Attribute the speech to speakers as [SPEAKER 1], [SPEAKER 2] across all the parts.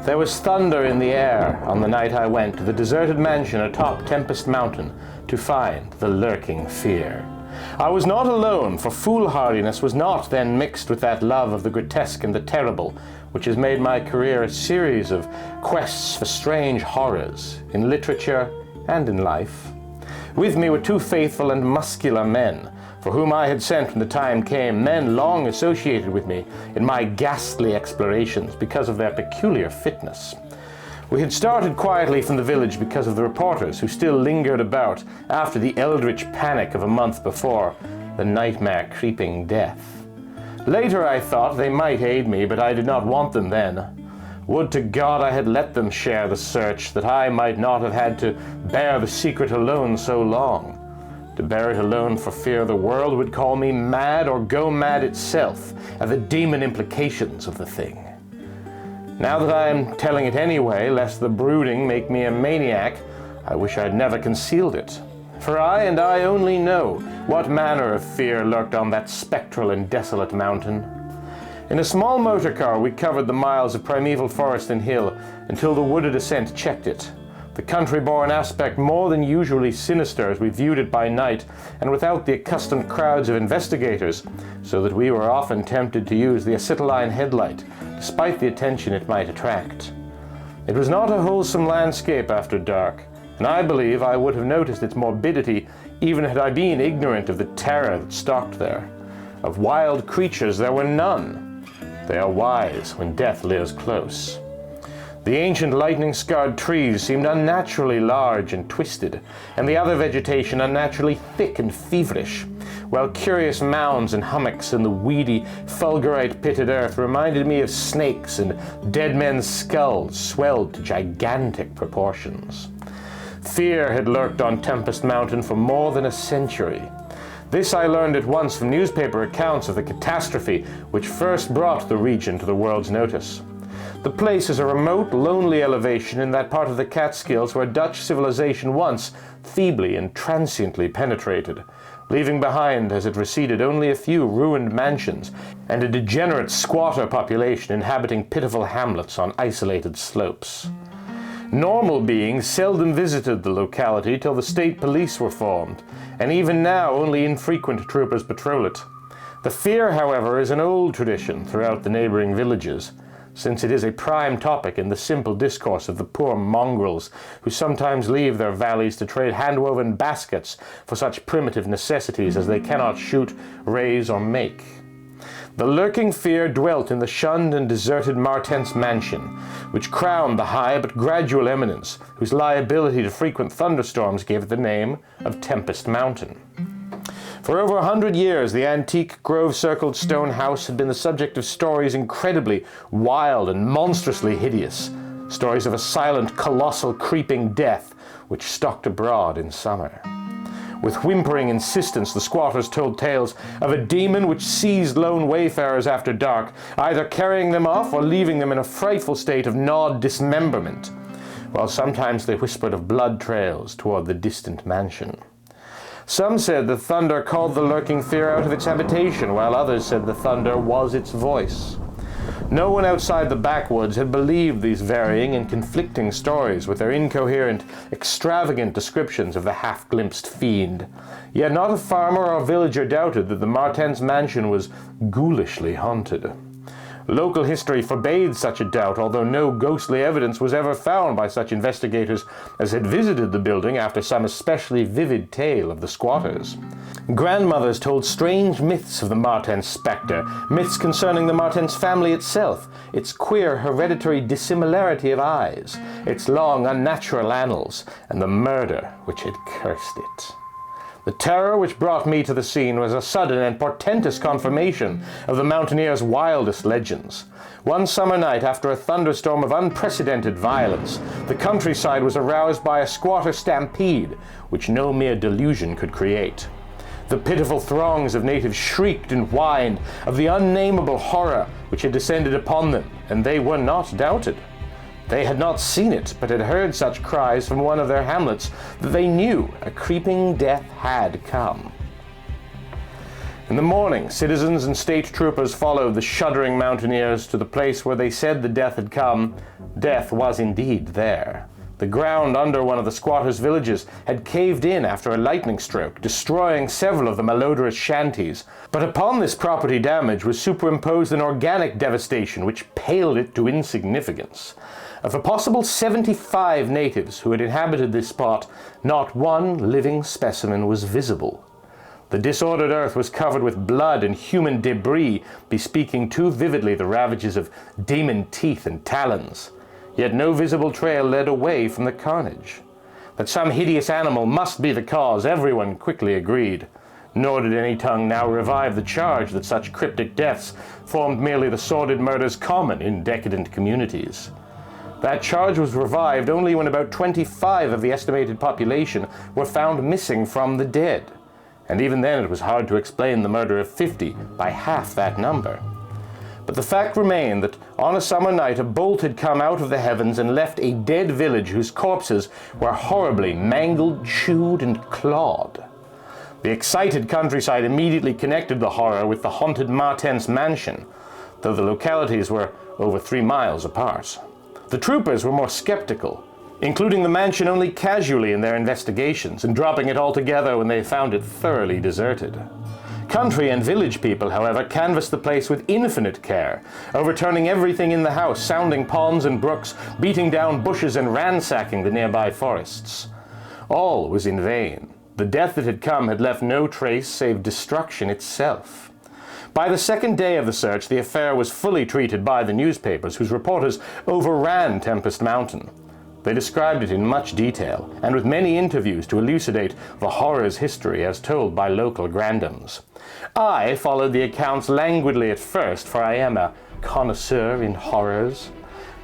[SPEAKER 1] There was thunder in the air on the night I went to the deserted mansion atop Tempest Mountain to find the lurking fear. I was not alone, for foolhardiness was not then mixed with that love of the grotesque and the terrible, which has made my career a series of quests for strange horrors, in literature and in life. With me were two faithful and muscular men, for whom I had sent when the time came, men long associated with me in my ghastly explorations because of their peculiar fitness. We had started quietly from the village because of the reporters who still lingered about after the eldritch panic of a month before, the nightmare creeping death. Later I thought they might aid me, but I did not want them then. Would to God I had let them share the search, that I might not have had to bear the secret alone so long. To bear it alone for fear the world would call me mad or go mad itself at the demon implications of the thing. Now that I am telling it anyway, lest the brooding make me a maniac, I wish I'd never concealed it. For I and I only know what manner of fear lurked on that spectral and desolate mountain. In a small motor car we covered the miles of primeval forest and hill until the wooded ascent checked it. The country bore an aspect more than usually sinister as we viewed it by night and without the accustomed crowds of investigators, so that we were often tempted to use the acetylene headlight, despite the attention it might attract. It was not a wholesome landscape after dark, and I believe I would have noticed its morbidity even had I been ignorant of the terror that stalked there. Of wild creatures there were none. They are wise when death lives close. The ancient lightning-scarred trees seemed unnaturally large and twisted, and the other vegetation unnaturally thick and feverish, while curious mounds and hummocks in the weedy, fulgurite-pitted earth reminded me of snakes, and dead men's skulls swelled to gigantic proportions. Fear had lurked on Tempest Mountain for more than a century. This I learned at once from newspaper accounts of the catastrophe which first brought the region to the world's notice. The place is a remote, lonely elevation in that part of the Catskills where Dutch civilization once feebly and transiently penetrated, leaving behind as it receded only a few ruined mansions and a degenerate squatter population inhabiting pitiful hamlets on isolated slopes. Normal beings seldom visited the locality till the state police were formed, and even now only infrequent troopers patrol it. The fear, however, is an old tradition throughout the neighboring villages, since it is a prime topic in the simple discourse of the poor mongrels who sometimes leave their valleys to trade hand-woven baskets for such primitive necessities as they cannot shoot, raise, or make. The lurking fear dwelt in the shunned and deserted Martens mansion, which crowned the high but gradual eminence whose liability to frequent thunderstorms gave it the name of Tempest Mountain. For over 100 years, the antique grove-circled stone house had been the subject of stories incredibly wild and monstrously hideous, stories of a silent, colossal, creeping death which stalked abroad in summer. With whimpering insistence, the squatters told tales of a demon which seized lone wayfarers after dark, either carrying them off or leaving them in a frightful state of gnawed dismemberment, while sometimes they whispered of blood trails toward the distant mansion. Some said the thunder called the lurking fear out of its habitation, while others said the thunder was its voice. No one outside the backwoods had believed these varying and conflicting stories with their incoherent, extravagant descriptions of the half-glimpsed fiend. Yet not a farmer or villager doubted that the Martens mansion was ghoulishly haunted. Local history forbade such a doubt, although no ghostly evidence was ever found by such investigators as had visited the building after some especially vivid tale of the squatters. Grandmothers told strange myths of the Martens spectre, myths concerning the Martens family itself, its queer hereditary dissimilarity of eyes, its long unnatural annals, and the murder which had cursed it. The terror which brought me to the scene was a sudden and portentous confirmation of the mountaineers' wildest legends. One summer night, after a thunderstorm of unprecedented violence, the countryside was aroused by a squatter stampede, which no mere delusion could create. The pitiful throngs of natives shrieked and whined of the unnameable horror which had descended upon them, and they were not doubted. They had not seen it, but had heard such cries from one of their hamlets that they knew a creeping death had come. In the morning, citizens and state troopers followed the shuddering mountaineers to the place where they said the death had come. Death was indeed there. The ground under one of the squatters' villages had caved in after a lightning stroke, destroying several of the malodorous shanties. But upon this property damage was superimposed an organic devastation which paled it to insignificance. Of a possible 75 natives who had inhabited this spot, not one living specimen was visible. The disordered earth was covered with blood and human debris, bespeaking too vividly the ravages of demon teeth and talons. Yet no visible trail led away from the carnage. That some hideous animal must be the cause, everyone quickly agreed. Nor did any tongue now revive the charge that such cryptic deaths formed merely the sordid murders common in decadent communities. That charge was revived only when about 25 of the estimated population were found missing from the dead. And even then it was hard to explain the murder of 50 by half that number. But the fact remained that on a summer night a bolt had come out of the heavens and left a dead village whose corpses were horribly mangled, chewed, and clawed. The excited countryside immediately connected the horror with the haunted Martens mansion, though the localities were over 3 miles apart. The troopers were more skeptical, including the mansion only casually in their investigations and dropping it altogether when they found it thoroughly deserted. Country and village people, however, canvassed the place with infinite care, overturning everything in the house, sounding ponds and brooks, beating down bushes and ransacking the nearby forests. All was in vain. The death that had come had left no trace save destruction itself. By the second day of the search, the affair was fully treated by the newspapers, whose reporters overran Tempest Mountain. They described it in much detail, and with many interviews to elucidate the horror's history as told by local grandams. I followed the accounts languidly at first, for I am a connoisseur in horrors.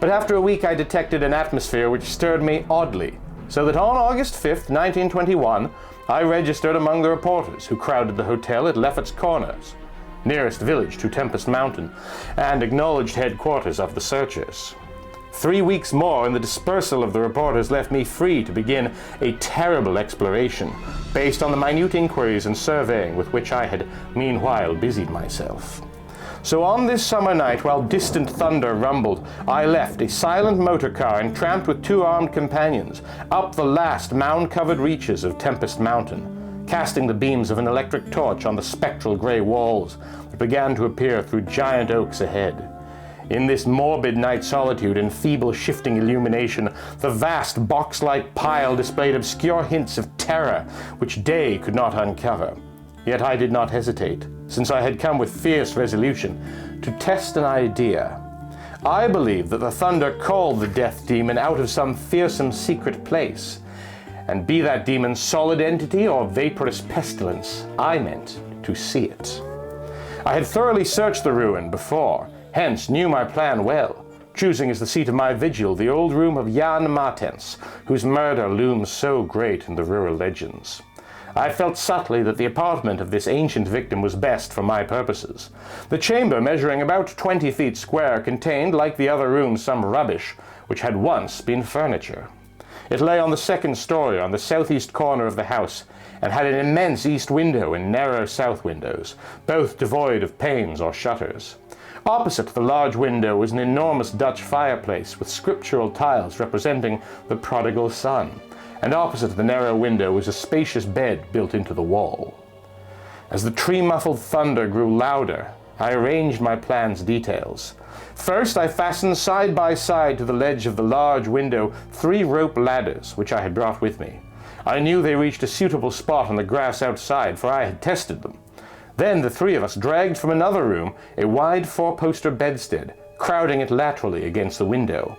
[SPEAKER 1] But after a week I detected an atmosphere which stirred me oddly, so that on August 5th, 1921, I registered among the reporters who crowded the hotel at Lefferts Corners, nearest village to Tempest Mountain, and acknowledged headquarters of the searchers. 3 weeks more and the dispersal of the reporters left me free to begin a terrible exploration, based on the minute inquiries and surveying with which I had meanwhile busied myself. So on this summer night, while distant thunder rumbled, I left a silent motor car and tramped with 2 armed companions up the last mound-covered reaches of Tempest Mountain, casting the beams of an electric torch on the spectral grey walls that began to appear through giant oaks ahead. In this morbid night solitude and feeble shifting illumination, the vast box-like pile displayed obscure hints of terror which day could not uncover. Yet I did not hesitate, since I had come with fierce resolution to test an idea. I believed that the thunder called the death demon out of some fearsome secret place, and be that demon solid entity or vaporous pestilence, I meant to see it. I had thoroughly searched the ruin before, hence knew my plan well, choosing as the seat of my vigil the old room of Jan Martens, whose murder looms so great in the rural legends. I felt subtly that the apartment of this ancient victim was best for my purposes. The chamber, measuring about 20 feet square, contained, like the other rooms, some rubbish which had once been furniture. It lay on the 2nd story on the southeast corner of the house, and had an immense east window and narrow south windows, both devoid of panes or shutters. Opposite the large window was an enormous Dutch fireplace with scriptural tiles representing the prodigal son, and opposite the narrow window was a spacious bed built into the wall. As the tree-muffled thunder grew louder, I arranged my plan's details. First, I fastened side by side to the ledge of the large window 3 rope ladders which I had brought with me. I knew they reached a suitable spot on the grass outside, for I had tested them. Then the 3 of us dragged from another room a wide 4-poster bedstead, crowding it laterally against the window.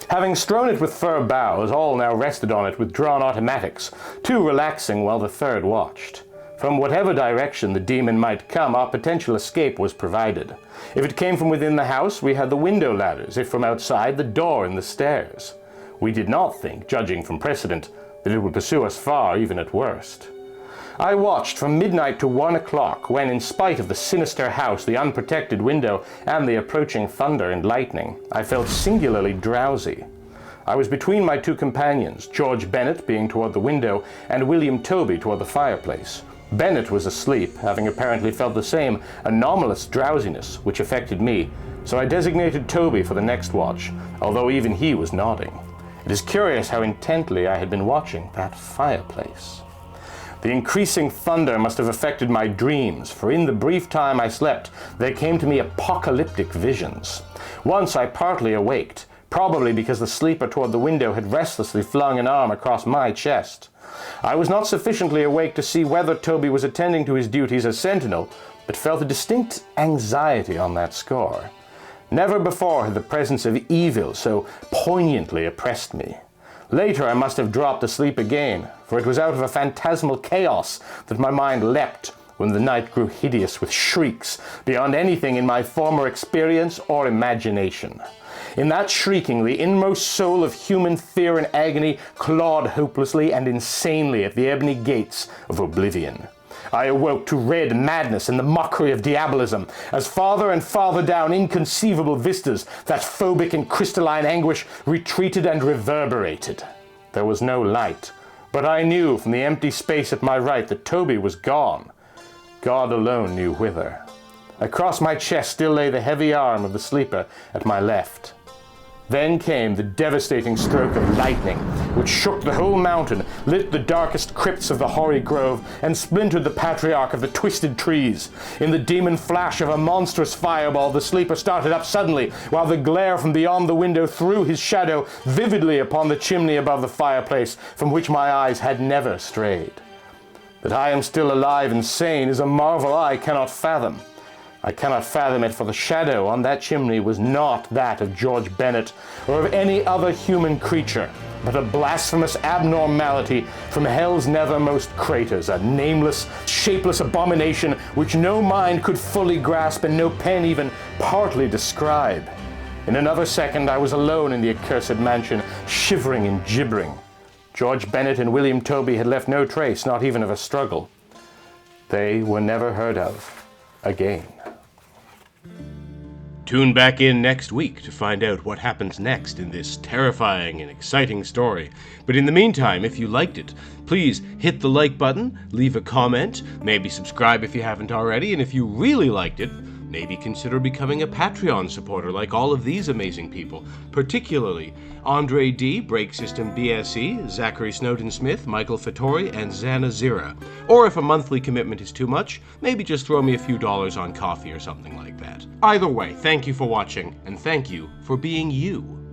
[SPEAKER 1] Having strewn it with fir boughs, all now rested on it with drawn automatics, 2 relaxing while the 3rd watched. From whatever direction the demon might come, our potential escape was provided. If it came from within the house, we had the window ladders; if from outside, the door and the stairs. We did not think, judging from precedent, that it would pursue us far, even at worst. I watched from midnight to 1 o'clock, when, in spite of the sinister house, the unprotected window, and the approaching thunder and lightning, I felt singularly drowsy. I was between my 2 companions, George Bennett being toward the window, and William Toby toward the fireplace, Bennett was asleep, having apparently felt the same anomalous drowsiness which affected me, so I designated Toby for the next watch, although even he was nodding. It is curious how intently I had been watching that fireplace. The increasing thunder must have affected my dreams, for in the brief time I slept, there came to me apocalyptic visions. Once I partly awaked, probably because the sleeper toward the window had restlessly flung an arm across my chest. I was not sufficiently awake to see whether Toby was attending to his duties as sentinel, but felt a distinct anxiety on that score. Never before had the presence of evil so poignantly oppressed me. Later I must have dropped asleep again, for it was out of a phantasmal chaos that my mind leapt when the night grew hideous with shrieks beyond anything in my former experience or imagination. In that shrieking, the inmost soul of human fear and agony clawed hopelessly and insanely at the ebony gates of oblivion. I awoke to red madness and the mockery of diabolism, as farther and farther down inconceivable vistas that phobic and crystalline anguish retreated and reverberated. There was no light, but I knew from the empty space at my right that Toby was gone. God alone knew whither. Across my chest still lay the heavy arm of the sleeper at my left. Then came the devastating stroke of lightning, which shook the whole mountain, lit the darkest crypts of the hoary grove, and splintered the patriarch of the twisted trees. In the demon flash of a monstrous fireball, the sleeper started up suddenly, while the glare from beyond the window threw his shadow vividly upon the chimney above the fireplace, from which my eyes had never strayed. That I am still alive and sane is a marvel I cannot fathom. I cannot fathom it, for the shadow on that chimney was not that of George Bennett or of any other human creature, but a blasphemous abnormality from hell's nethermost craters, a nameless, shapeless abomination which no mind could fully grasp and no pen even partly describe. In another second I was alone in the accursed mansion, shivering and gibbering. George Bennett and William Toby had left no trace, not even of a struggle. They were never heard of again.
[SPEAKER 2] Tune back in next week to find out what happens next in this terrifying and exciting story. But in the meantime, if you liked it, please hit the like button, leave a comment, maybe subscribe if you haven't already, and if you really liked it, maybe consider becoming a Patreon supporter like all of these amazing people, particularly Andre D, Break System BSE, Zachary Snowden-Smith, Michael Fattori, and Zana Zira. Or if a monthly commitment is too much, maybe just throw me a few dollars on coffee or something like that. Either way, thank you for watching, and thank you for being you.